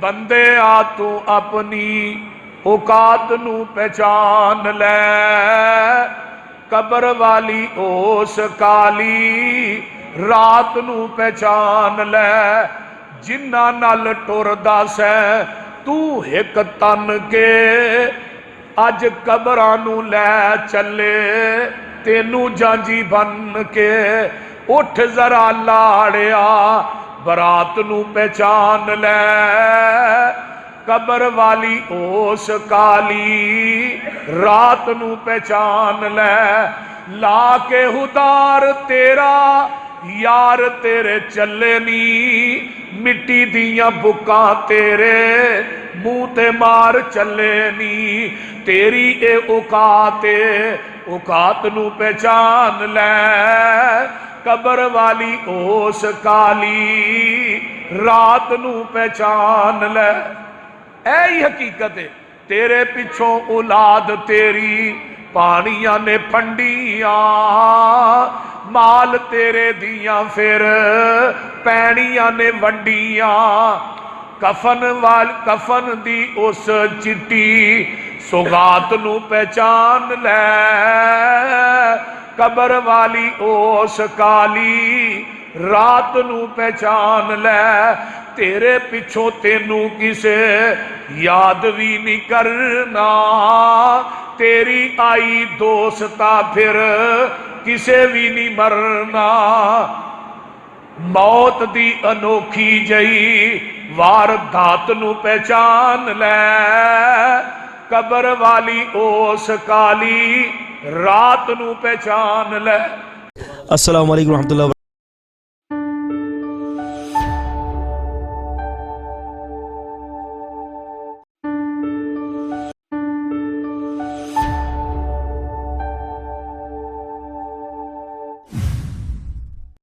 बंदे आ तू अपनी औकात नू पहचान लै, कबर वाली ओस काली रात नू पहचान लै। जिन्ना नाल टुरदा सै तू हिक तन के, अज कबरां नू लै चले तेनू जांजी बन के। उठ जरा लाड़िया बरात नू पहचान लै, कबर वाली ओस काली रात नू पहचान लै। ला के हुदार तेरा यार तेरे चले नी, मिट्टी दियां बुकां तेरे मुंह ते मार चले नी। तेरी ए औकात नू पहचान लै, कबर वाली ओस काली रात नू पहचान लै। ऐ हकीकत है। तेरे पिछों औलाद तेरी पानियां ने फंडियां, माल तेरे दियां फिर पैनियां ने वंडियां। कफन दी उस चिट्टी सौगात नू पहचान लै, कबर वाली ओस काली रात नू पहचान लै। तेरे पिछों तेनू किसे याद भी नहीं करना, तेरी आई दोस्ता फिर किसे भी नहीं मरना। मौत दी अनोखी जई वारदात नू पहचान लै, कबर वाली ओस काली रात नू पहचान लै। अस्सलाम वालेकुम रहमतुल्लाह।